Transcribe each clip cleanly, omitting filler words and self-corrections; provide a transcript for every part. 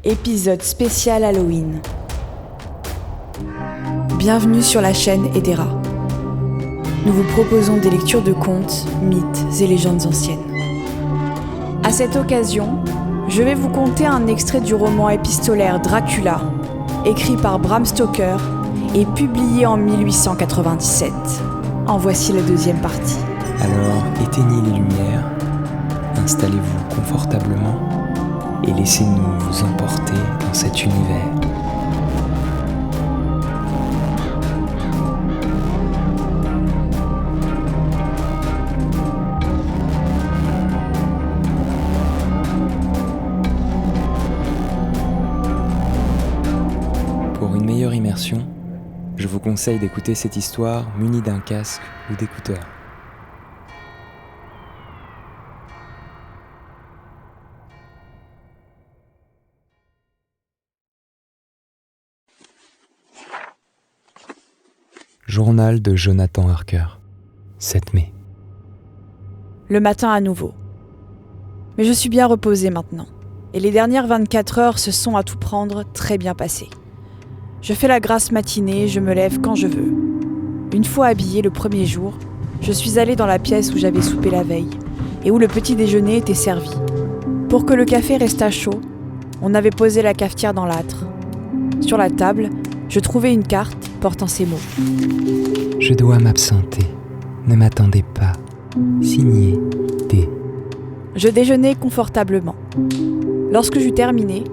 Épisode spécial Halloween. Bienvenue sur la chaîne Edera. Nous vous proposons des lectures de contes, mythes et légendes anciennes. À cette occasion, je vais vous conter un extrait du roman épistolaire Dracula, écrit par Bram Stoker et publié en 1897. En voici la deuxième partie. Alors, éteignez les lumières, installez-vous confortablement et laissez-nous vous emporter dans cet univers. Pour une meilleure immersion, je vous conseille d'écouter cette histoire munie d'un casque ou d'écouteurs. Journal de Jonathan Harker, 7 mai. Le matin à nouveau. Mais je suis bien reposée maintenant. Et les dernières 24 heures se sont à tout prendre très bien passées. Je fais la grasse matinée, je me lève quand je veux. Une fois habillée le premier jour, je suis allée dans la pièce où j'avais soupé la veille et où le petit déjeuner était servi. Pour que le café restât chaud, on avait posé la cafetière dans l'âtre. Sur la table, je trouvais une carte portant ces mots. Je dois m'absenter. Ne m'attendez pas. Signé D. Je déjeunais confortablement. Lorsque j'eus terminé,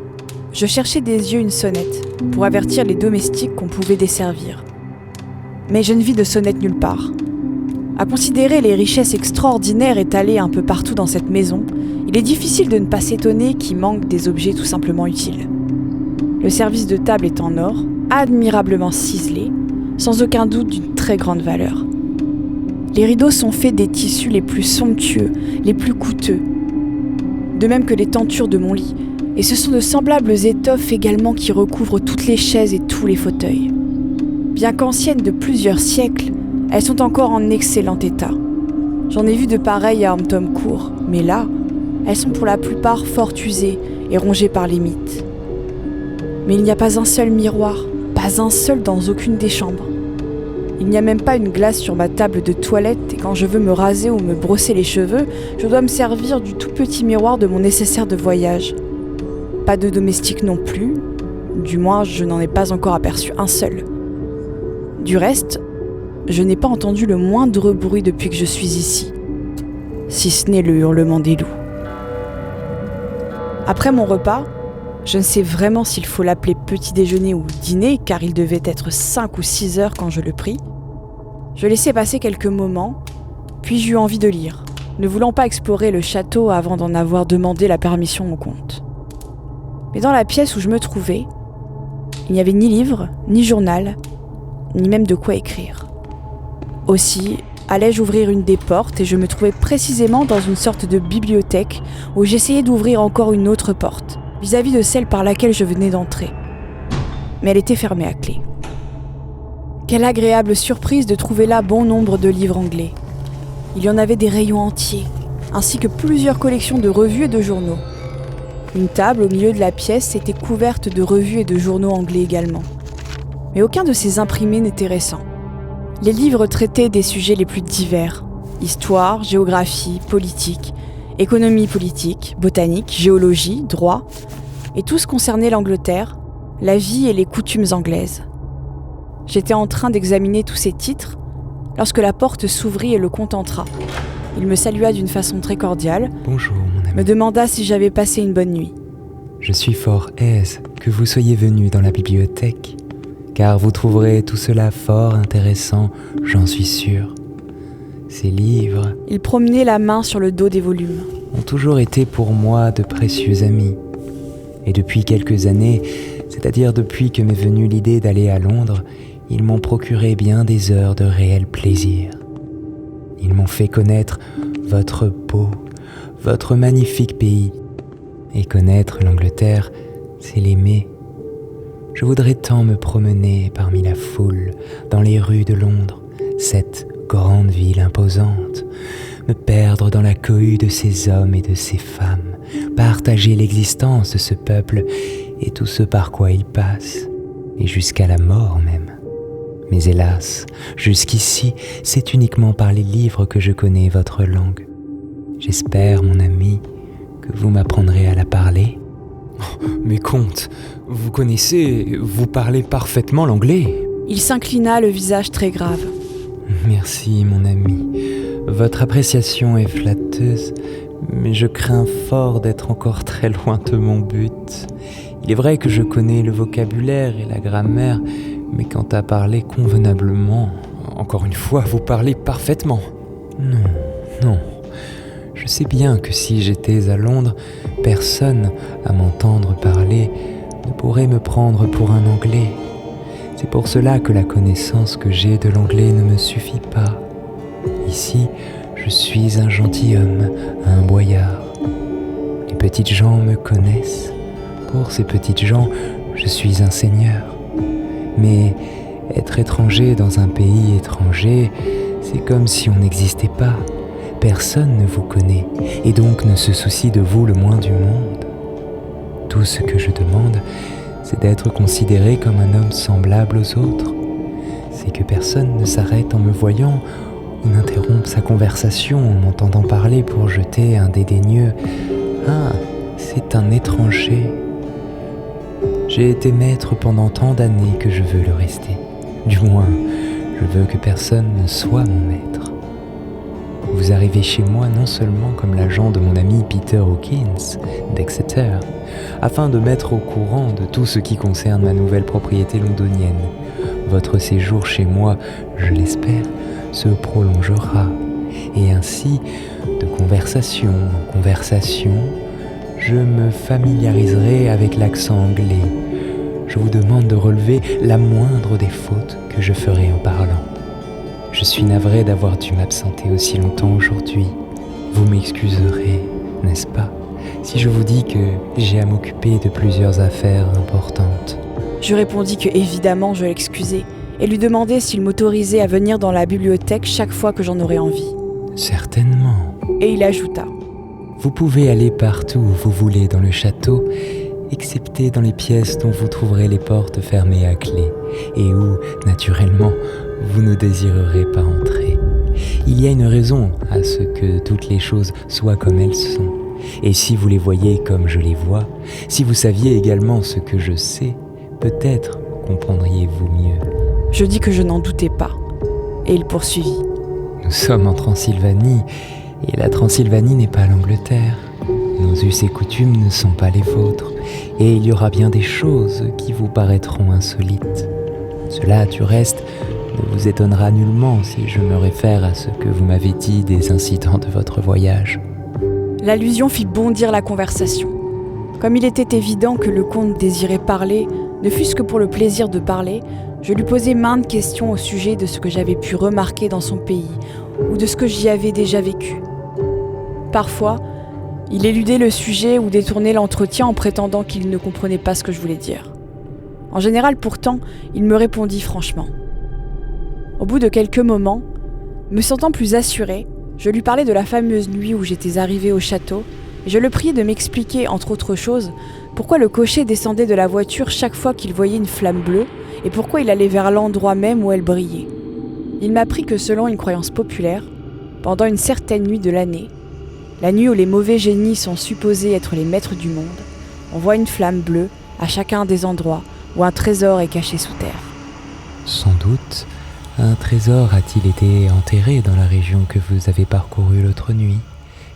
je cherchais des yeux une sonnette pour avertir les domestiques qu'on pouvait desservir. Mais je ne vis de sonnette nulle part. À considérer les richesses extraordinaires étalées un peu partout dans cette maison, il est difficile de ne pas s'étonner qu'il manque des objets tout simplement utiles. Le service de table est en or, admirablement ciselé, sans aucun doute d'une très grande valeur. Les rideaux sont faits des tissus les plus somptueux, les plus coûteux, de même que les tentures de mon lit, et ce sont de semblables étoffes également qui recouvrent toutes les chaises et tous les fauteuils. Bien qu'anciennes de plusieurs siècles, elles sont encore en excellent état. J'en ai vu de pareilles à Hampton Court, mais là, elles sont pour la plupart fort usées et rongées par les mites. Mais il n'y a pas un seul miroir, pas un seul dans aucune des chambres. Il n'y a même pas une glace sur ma table de toilette et quand je veux me raser ou me brosser les cheveux, je dois me servir du tout petit miroir de mon nécessaire de voyage. Pas de domestique non plus, du moins je n'en ai pas encore aperçu un seul. Du reste, je n'ai pas entendu le moindre bruit depuis que je suis ici, si ce n'est le hurlement des loups. Après mon repas, je ne sais vraiment s'il faut l'appeler petit déjeuner ou dîner, car il devait être 5 ou 6 heures quand je le pris. Je laissai passer quelques moments, puis j'eus envie de lire, ne voulant pas explorer le château avant d'en avoir demandé la permission au comte. Mais dans la pièce où je me trouvais, il n'y avait ni livre, ni journal, ni même de quoi écrire. Aussi, allais-je ouvrir une des portes et je me trouvais précisément dans une sorte de bibliothèque où j'essayais d'ouvrir encore une autre porte, vis-à-vis de celle par laquelle je venais d'entrer. Mais elle était fermée à clé. Quelle agréable surprise de trouver là bon nombre de livres anglais. Il y en avait des rayons entiers, ainsi que plusieurs collections de revues et de journaux. Une table au milieu de la pièce était couverte de revues et de journaux anglais également. Mais aucun de ces imprimés n'était récent. Les livres traitaient des sujets les plus divers. Histoire, géographie, politique, économie politique, botanique, géologie, droit, et tout ce concernait l'Angleterre, la vie et les coutumes anglaises. J'étais en train d'examiner tous ces titres lorsque la porte s'ouvrit et le comte entra. Il me salua d'une façon très cordiale. Bonjour mon ami. Me demanda si j'avais passé une bonne nuit. Je suis fort aise que vous soyez venu dans la bibliothèque, car vous trouverez tout cela fort intéressant, j'en suis sûr. Ces livres, Il promenait la main sur le dos des volumes. ont toujours été pour moi de précieux amis. Et depuis quelques années, c'est-à-dire depuis que m'est venue l'idée d'aller à Londres, ils m'ont procuré bien des heures de réel plaisir. Ils m'ont fait connaître votre beau, votre magnifique pays. Et connaître l'Angleterre, c'est l'aimer. Je voudrais tant me promener parmi la foule, dans les rues de Londres, cette grande ville imposante, me perdre dans la cohue de ces hommes et de ces femmes, partager l'existence de ce peuple et tout ce par quoi il passe, et jusqu'à la mort même. Mais hélas, jusqu'ici, c'est uniquement par les livres que je connais votre langue. J'espère, mon ami, que vous m'apprendrez à la parler. Mais comte, vous parlez parfaitement l'anglais. Il s'inclina, le visage très grave. Merci, mon ami. Votre appréciation est flatteuse, mais je crains fort d'être encore très loin de mon but. Il est vrai que je connais le vocabulaire et la grammaire, mais quant à parler convenablement... Encore une fois, vous parlez parfaitement. Non. Je sais bien que si j'étais à Londres, personne, à m'entendre parler, ne pourrait me prendre pour un Anglais. C'est pour cela que la connaissance que j'ai de l'anglais ne me suffit pas. Ici, je suis un gentilhomme, un boyard. Les petites gens me connaissent. Pour ces petites gens, je suis un seigneur. Mais être étranger dans un pays étranger, c'est comme si on n'existait pas. Personne ne vous connaît et donc ne se soucie de vous le moins du monde. Tout ce que je demande, c'est d'être considéré comme un homme semblable aux autres. C'est que personne ne s'arrête en me voyant ou n'interrompt sa conversation en m'entendant parler pour jeter un dédaigneux « Ah, c'est un étranger ». J'ai été maître pendant tant d'années que je veux le rester. Du moins, je veux que personne ne soit mon maître. Vous arrivez chez moi non seulement comme l'agent de mon ami Peter Hawkins, d'Exeter, afin de mettre au courant de tout ce qui concerne ma nouvelle propriété londonienne. Votre séjour chez moi, je l'espère, se prolongera, et ainsi, de conversation en conversation, je me familiariserai avec l'accent anglais. Je vous demande de relever la moindre des fautes que je ferai en parlant. Je suis navré d'avoir dû m'absenter aussi longtemps aujourd'hui. Vous m'excuserez, n'est-ce pas, si je vous dis que j'ai à m'occuper de plusieurs affaires importantes. Je répondis que évidemment je l'excusais et lui demandai s'il m'autorisait à venir dans la bibliothèque chaque fois que j'en aurais envie. Certainement. Et il ajouta : Vous pouvez aller partout où vous voulez dans le château, excepté dans les pièces dont vous trouverez les portes fermées à clé et où, naturellement, vous ne désirerez pas entrer. Il y a une raison à ce que toutes les choses soient comme elles sont. Et si vous les voyez comme je les vois, si vous saviez également ce que je sais, peut-être comprendriez-vous mieux. Je dis que je n'en doutais pas. Et il poursuivit : Nous sommes en Transylvanie, et la Transylvanie n'est pas l'Angleterre. Nos us et coutumes ne sont pas les vôtres, et il y aura bien des choses qui vous paraîtront insolites. Cela, du reste, ne vous étonnera nullement si je me réfère à ce que vous m'avez dit des incidents de votre voyage. L'allusion fit bondir la conversation. Comme il était évident que le comte désirait parler, ne fût-ce que pour le plaisir de parler, je lui posai maintes questions au sujet de ce que j'avais pu remarquer dans son pays ou de ce que j'y avais déjà vécu. Parfois, il éludait le sujet ou détournait l'entretien en prétendant qu'il ne comprenait pas ce que je voulais dire. En général, pourtant, il me répondit franchement. Au bout de quelques moments, me sentant plus assuré, je lui parlais de la fameuse nuit où j'étais arrivé au château et je le priais de m'expliquer, entre autres choses, pourquoi le cocher descendait de la voiture chaque fois qu'il voyait une flamme bleue et pourquoi il allait vers l'endroit même où elle brillait. Il m'apprit que selon une croyance populaire, pendant une certaine nuit de l'année, la nuit où les mauvais génies sont supposés être les maîtres du monde, on voit une flamme bleue à chacun des endroits où un trésor est caché sous terre. Sans doute, un trésor a-t-il été enterré dans la région que vous avez parcourue l'autre nuit,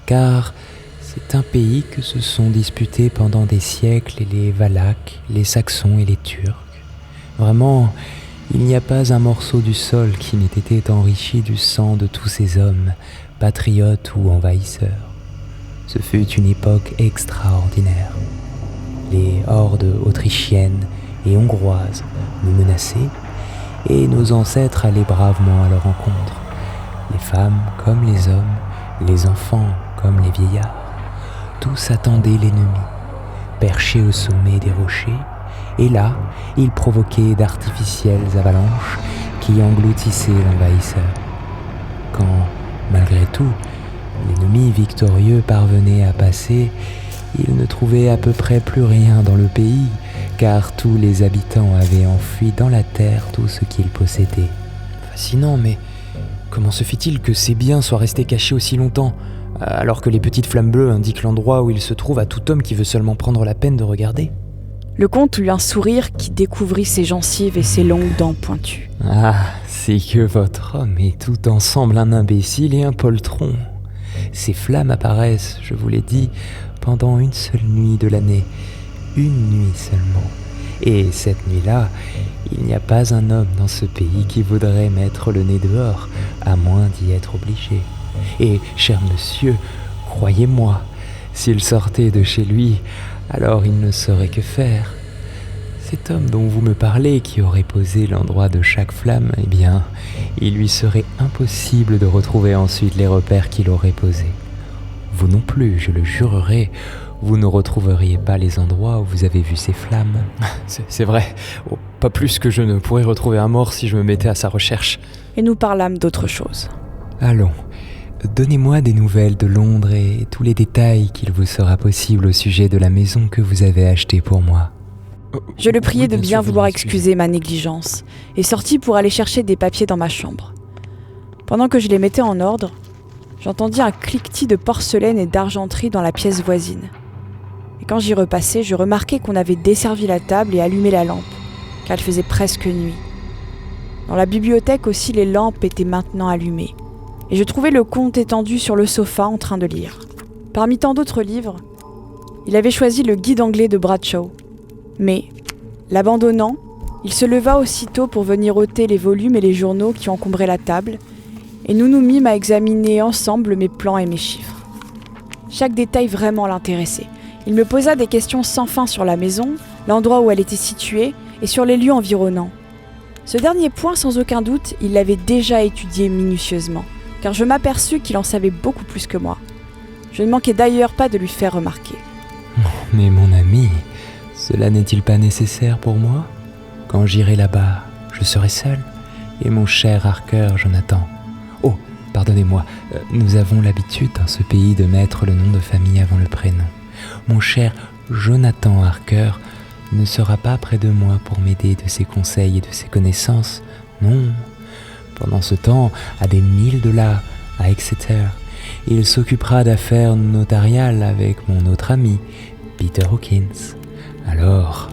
car c'est un pays que se sont disputés pendant des siècles les Valaques, les Saxons et les Turcs. Vraiment, il n'y a pas un morceau du sol qui n'ait été enrichi du sang de tous ces hommes, patriotes ou envahisseurs. Ce fut une époque extraordinaire. Les hordes autrichiennes et hongroises nous menaçaient, et nos ancêtres allaient bravement à leur rencontre. Les femmes comme les hommes, les enfants comme les vieillards, tous attendaient l'ennemi, perchés au sommet des rochers, et là, ils provoquaient d'artificielles avalanches qui engloutissaient l'envahisseur. Quand, malgré tout, l'ennemi victorieux parvenait à passer, il ne trouvait à peu près plus rien dans le pays, car tous les habitants avaient enfui dans la terre tout ce qu'ils possédaient. Fascinant, mais comment se fait-il que ces biens soient restés cachés aussi longtemps, alors que les petites flammes bleues indiquent l'endroit où ils se trouvent à tout homme qui veut seulement prendre la peine de regarder ? Le comte eut un sourire qui découvrit ses gencives et ses longues dents pointues. Ah, c'est que votre homme est tout ensemble un imbécile et un poltron. Ces flammes apparaissent, je vous l'ai dit, pendant une seule nuit de l'année. Une nuit seulement. Et cette nuit-là, il n'y a pas un homme dans ce pays qui voudrait mettre le nez dehors, à moins d'y être obligé. Et, cher monsieur, croyez-moi, s'il sortait de chez lui, alors il ne saurait que faire. Cet homme dont vous me parlez, qui aurait posé l'endroit de chaque flamme, eh bien, il lui serait impossible de retrouver ensuite les repères qu'il aurait posés. Vous non plus, je le jurerai, vous ne retrouveriez pas les endroits où vous avez vu ces flammes. C'est vrai, pas plus que je ne pourrais retrouver un mort si je me mettais à sa recherche. Et nous parlâmes d'autre chose. Allons, donnez-moi des nouvelles de Londres et tous les détails qu'il vous sera possible au sujet de la maison que vous avez achetée pour moi. Je le priai de bien vouloir excusez. excuser ma négligence et sortis pour aller chercher des papiers dans ma chambre. Pendant que je les mettais en ordre, j'entendis un cliquetis de porcelaine et d'argenterie dans la pièce voisine. Et quand j'y repassai, je remarquai qu'on avait desservi la table et allumé la lampe, car il faisait presque nuit. Dans la bibliothèque aussi, les lampes étaient maintenant allumées, et je trouvai le comte étendu sur le sofa en train de lire. Parmi tant d'autres livres, il avait choisi le guide anglais de Bradshaw. Mais, l'abandonnant, il se leva aussitôt pour venir ôter les volumes et les journaux qui encombraient la table, et nous nous mîmes à examiner ensemble mes plans et mes chiffres. Chaque détail vraiment l'intéressait. Il me posa des questions sans fin sur la maison, l'endroit où elle était située et sur les lieux environnants. Ce dernier point, sans aucun doute, il l'avait déjà étudié minutieusement, car je m'aperçus qu'il en savait beaucoup plus que moi. Je ne manquai d'ailleurs pas de lui faire remarquer. Mais mon ami, cela n'est-il pas nécessaire pour moi ? Quand j'irai là-bas, je serai seul, et mon cher Harker, Jonathan. Oh, pardonnez-moi, nous avons l'habitude dans ce pays de mettre le nom de famille avant le prénom. Mon cher Jonathan Harker ne sera pas près de moi pour m'aider de ses conseils et de ses connaissances. Non. Pendant ce temps, à des milles de là, à Exeter, il s'occupera d'affaires notariales avec mon autre ami, Peter Hawkins. Alors...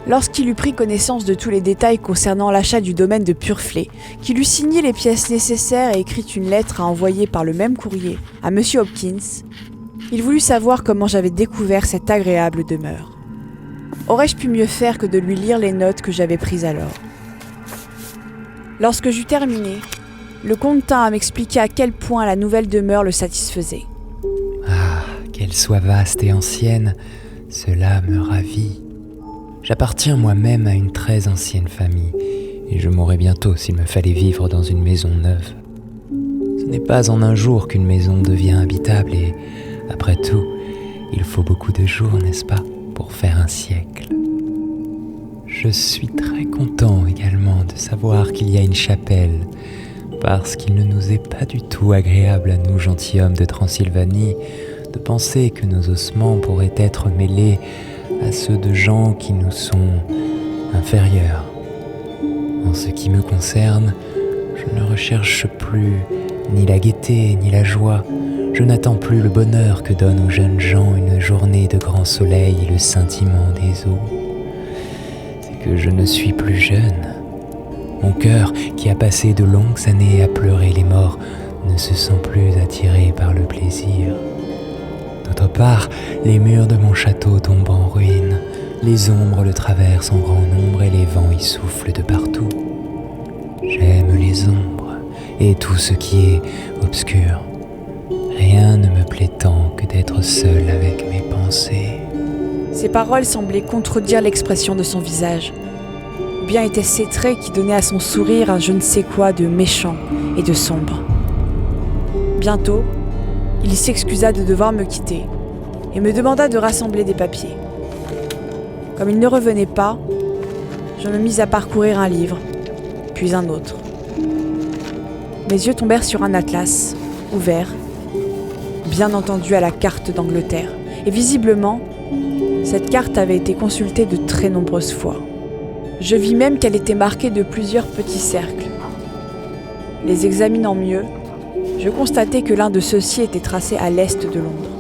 Lorsqu'il eut pris connaissance de tous les détails concernant l'achat du domaine de Purfleet, qu'il eut signé les pièces nécessaires et écrit une lettre à envoyer par le même courrier à M. Hopkins, il voulut savoir comment j'avais découvert cette agréable demeure. Aurais-je pu mieux faire que de lui lire les notes que j'avais prises alors ? Lorsque j'eus terminé, le comte tint à m'expliquer à quel point la nouvelle demeure le satisfaisait. Ah, qu'elle soit vaste et ancienne, cela me ravit. J'appartiens moi-même à une très ancienne famille, et je mourrai bientôt s'il me fallait vivre dans une maison neuve. Ce n'est pas en un jour qu'une maison devient habitable, et après tout, il faut beaucoup de jours, n'est-ce pas, pour faire un siècle. Je suis très content également de savoir qu'il y a une chapelle, parce qu'il ne nous est pas du tout agréable à nous gentilshommes de Transylvanie de penser que nos ossements pourraient être mêlés à ceux de gens qui nous sont inférieurs. En ce qui me concerne, je ne recherche plus ni la gaieté ni la joie. Je n'attends plus le bonheur que donne aux jeunes gens une journée de grand soleil et le scintillement des eaux. C'est que je ne suis plus jeune. Mon cœur, qui a passé de longues années à pleurer les morts, ne se sent plus attiré par le plaisir. D'autre part, les murs de mon château tombent en ruine, les ombres le traversent en grand nombre et les vents y soufflent de partout. J'aime les ombres et tout ce qui est obscur. Rien ne me plaît tant que d'être seul avec mes pensées. Ces paroles semblaient contredire l'expression de son visage. Ou bien étaient-ce ces traits qui donnaient à son sourire un je ne sais quoi de méchant et de sombre. Bientôt, il s'excusa de devoir me quitter et me demanda de rassembler des papiers. Comme il ne revenait pas, je me mis à parcourir un livre, puis un autre. Mes yeux tombèrent sur un atlas, ouvert, bien entendu à la carte d'Angleterre, et visiblement, Cette carte avait été consultée de très nombreuses fois. Je vis même qu'elle était marquée de plusieurs petits cercles. Les examinant mieux, je constatais que l'un de ceux-ci était tracé à l'est de Londres,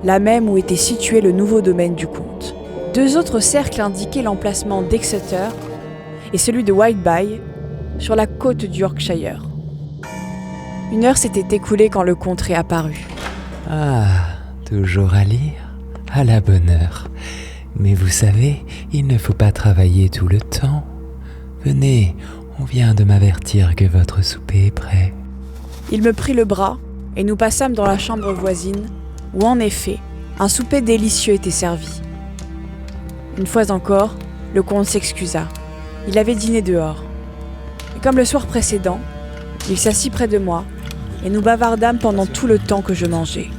là même où était situé le nouveau domaine du comte. 2 autres cercles indiquaient l'emplacement d'Exeter et celui de Whitby, sur la côte du Yorkshire. 1 heure s'était écoulée quand le comte réapparut. Ah, toujours à lire? À la bonne heure. Mais vous savez, il ne faut pas travailler tout le temps. Venez, on vient de m'avertir que votre souper est prêt. Il me prit le bras et nous passâmes dans la chambre voisine, où en effet, un souper délicieux était servi. Une fois encore, le comte s'excusa. Il avait dîné dehors. Et comme le soir précédent, il s'assit près de moi et nous bavardâmes pendant tout le temps que je mangeais.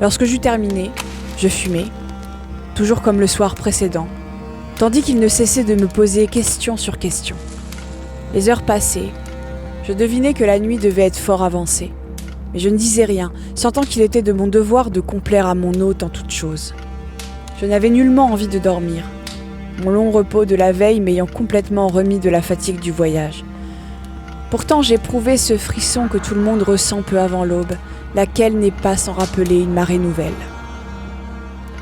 Lorsque j'eus terminé, je fumai, toujours comme le soir précédent, tandis qu'il ne cessait de me poser question sur question. Les heures passaient, je devinais que la nuit devait être fort avancée, mais je ne disais rien, sentant qu'il était de mon devoir de complaire à mon hôte en toutes choses. Je n'avais nullement envie de dormir, mon long repos de la veille m'ayant complètement remis de la fatigue du voyage. Pourtant j'éprouvais ce frisson que tout le monde ressent peu avant l'aube, laquelle n'est pas sans rappeler une marée nouvelle.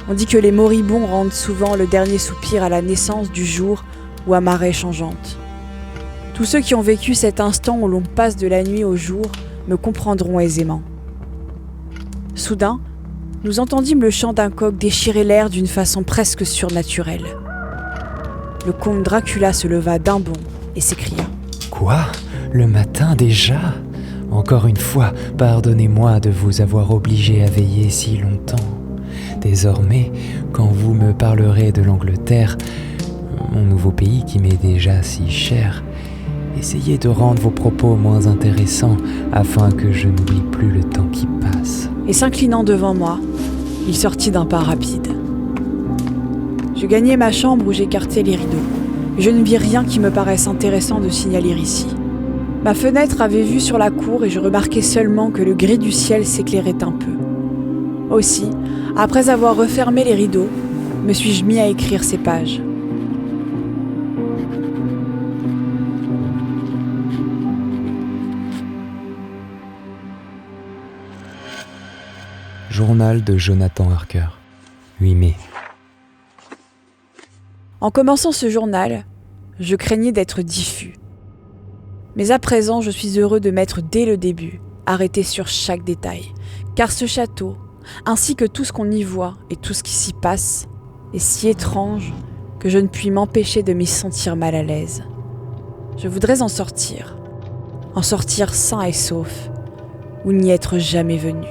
On dit que les moribonds rendent souvent le dernier soupir à la naissance du jour ou à marée changeante. Tous ceux qui ont vécu cet instant où l'on passe de la nuit au jour me comprendront aisément. Soudain, nous entendîmes le chant d'un coq déchirer l'air d'une façon presque surnaturelle. Le comte Dracula se leva d'un bond et s'écria : « Quoi ? Le matin déjà ? Encore une fois, pardonnez-moi de vous avoir obligé à veiller si longtemps. Désormais, quand vous me parlerez de l'Angleterre, mon nouveau pays qui m'est déjà si cher, essayez de rendre vos propos moins intéressants afin que je n'oublie plus le temps qui passe. » Et s'inclinant devant moi, il sortit d'un pas rapide. Je gagnai ma chambre où j'écartai les rideaux. Je ne vis rien qui me paraisse intéressant de signaler ici. Ma fenêtre avait vue sur la cour et je remarquai seulement que le gris du ciel s'éclairait un peu. Aussi, après avoir refermé les rideaux, me suis-je mis à écrire ces pages. Journal de Jonathan Harker, 8 mai. En commençant ce journal, je craignais d'être diffus. Mais à présent, je suis heureux de m'être dès le début arrêté sur chaque détail, car ce château, ainsi que tout ce qu'on y voit et tout ce qui s'y passe, est si étrange que je ne puis m'empêcher de m'y sentir mal à l'aise. Je voudrais en sortir sain et sauf, ou n'y être jamais venu.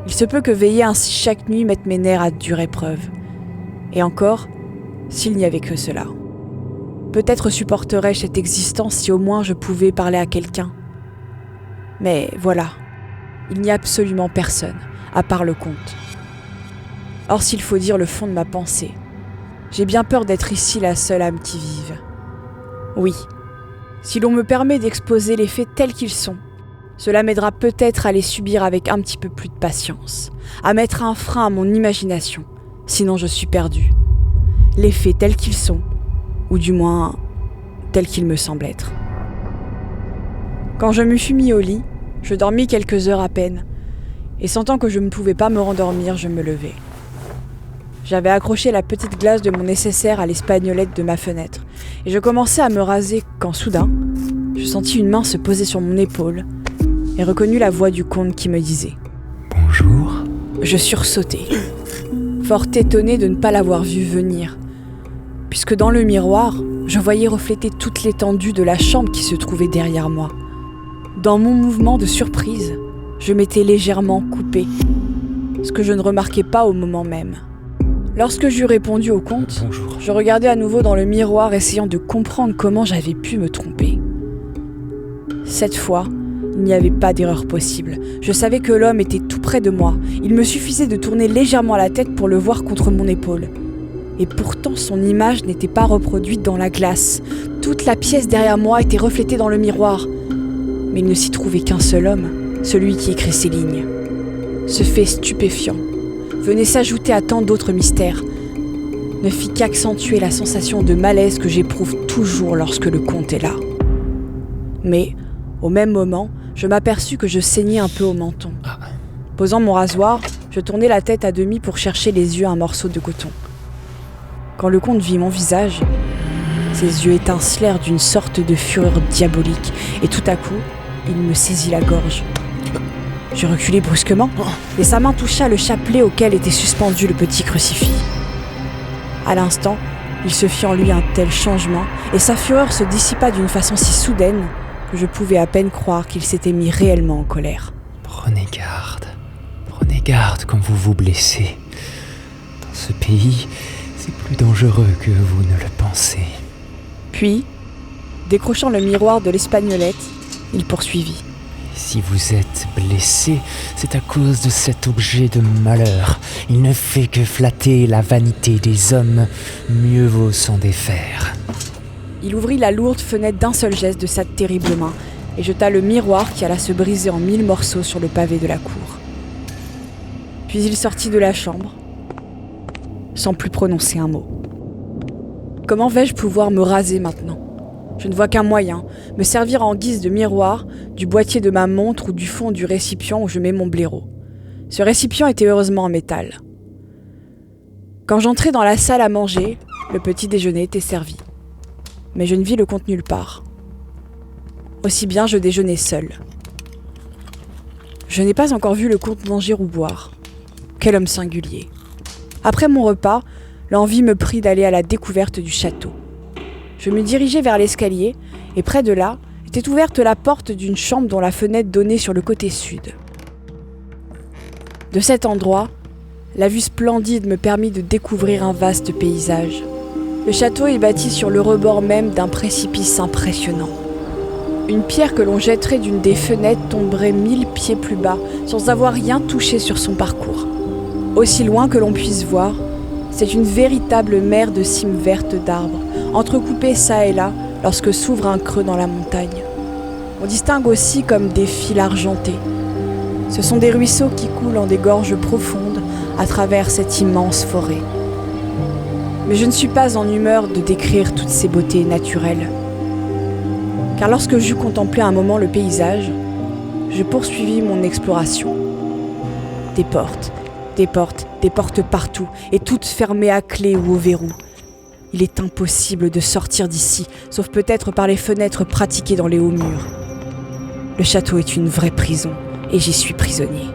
Il se peut que veiller ainsi chaque nuit mette mes nerfs à dure épreuve. Et encore, s'il n'y avait que cela. Peut-être supporterais-je cette existence si au moins je pouvais parler à quelqu'un. Mais voilà, il n'y a absolument personne, à part le comte. Or, s'il faut dire le fond de ma pensée, j'ai bien peur d'être ici la seule âme qui vive. Oui, si l'on me permet d'exposer les faits tels qu'ils sont, cela m'aidera peut-être à les subir avec un petit peu plus de patience, à mettre un frein à mon imagination, sinon je suis perdu. Les faits tels qu'ils sont, ou du moins tels qu'ils me semblent être. Quand je me fus mis au lit, je dormis quelques heures à peine, et sentant que je ne pouvais pas me rendormir, je me levai. J'avais accroché la petite glace de mon nécessaire à l'espagnolette de ma fenêtre, et je commençais à me raser quand soudain, je sentis une main se poser sur mon épaule, et reconnus la voix du comte qui me disait « Bonjour ». Je sursautai, fort étonné de ne pas l'avoir vu venir, puisque dans le miroir, je voyais refléter toute l'étendue de la chambre qui se trouvait derrière moi. Dans mon mouvement de surprise, je m'étais légèrement coupé, ce que je ne remarquais pas au moment même. Lorsque j'eus répondu au comte, Bonjour. je regardais à nouveau dans le miroir, essayant de comprendre comment j'avais pu me tromper. Cette fois, il n'y avait pas d'erreur possible. Je savais que l'homme était tout près de moi. Il me suffisait de tourner légèrement la tête pour le voir contre mon épaule. Et pourtant, son image n'était pas reproduite dans la glace. Toute la pièce derrière moi était reflétée dans le miroir. Mais il ne s'y trouvait qu'un seul homme, celui qui écrit ces lignes. Ce fait stupéfiant venait s'ajouter à tant d'autres mystères, ne fit qu'accentuer la sensation de malaise que j'éprouve toujours lorsque le comte est là. Mais, au même moment, je m'aperçus que je saignais un peu au menton. Posant mon rasoir, je tournai la tête à demi pour chercher les yeux un morceau de coton. Quand le comte vit mon visage, ses yeux étincelèrent d'une sorte de fureur diabolique, et tout à coup, il me saisit la gorge. Je reculai brusquement, et sa main toucha le chapelet auquel était suspendu le petit crucifix. À l'instant, il se fit en lui un tel changement, et sa fureur se dissipa d'une façon si soudaine que je pouvais à peine croire qu'il s'était mis réellement en colère. Prenez garde quand vous vous blessez. Dans ce pays, c'est plus dangereux que vous ne le pensez. Puis, décrochant le miroir de l'espagnolette, il poursuivit. Si vous êtes blessé, c'est à cause de cet objet de malheur. Il ne fait que flatter la vanité des hommes. Mieux vaut s'en défaire. Il ouvrit la lourde fenêtre d'un seul geste de sa terrible main et jeta le miroir qui alla se briser en 1000 morceaux sur le pavé de la cour. Puis il sortit de la chambre, sans plus prononcer un mot. Comment vais-je pouvoir me raser maintenant ? Je ne vois qu'un moyen, me servir en guise de miroir du boîtier de ma montre ou du fond du récipient où je mets mon blaireau. Ce récipient était heureusement en métal. Quand j'entrai dans la salle à manger, le petit déjeuner était servi. Mais je ne vis le comte nulle part. Aussi bien je déjeunais seul. Je n'ai pas encore vu le comte manger ou boire. Quel homme singulier. Après mon repas, l'envie me prit d'aller à la découverte du château. Je me dirigeai vers l'escalier, et près de là, était ouverte la porte d'une chambre dont la fenêtre donnait sur le côté sud. De cet endroit, la vue splendide me permit de découvrir un vaste paysage. Le château est bâti sur le rebord même d'un précipice impressionnant. Une pierre que l'on jetterait d'une des fenêtres tomberait 1000 pieds plus bas, sans avoir rien touché sur son parcours. Aussi loin que l'on puisse voir, c'est une véritable mer de cimes vertes d'arbres, entrecoupées çà et là lorsque s'ouvre un creux dans la montagne. On distingue aussi comme des fils argentés. Ce sont des ruisseaux qui coulent en des gorges profondes à travers cette immense forêt. Mais je ne suis pas en humeur de décrire toutes ces beautés naturelles. Car lorsque j'eus contemplé un moment le paysage, je poursuivis mon exploration. Des portes partout, et toutes fermées à clé ou au verrou. Il est impossible de sortir d'ici, sauf peut-être par les fenêtres pratiquées dans les hauts murs. Le château est une vraie prison, et j'y suis prisonnier.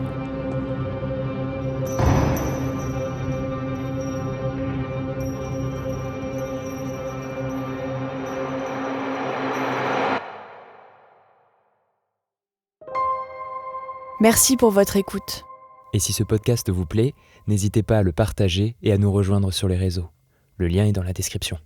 Merci pour votre écoute. Et si ce podcast vous plaît, n'hésitez pas à le partager et à nous rejoindre sur les réseaux. Le lien est dans la description.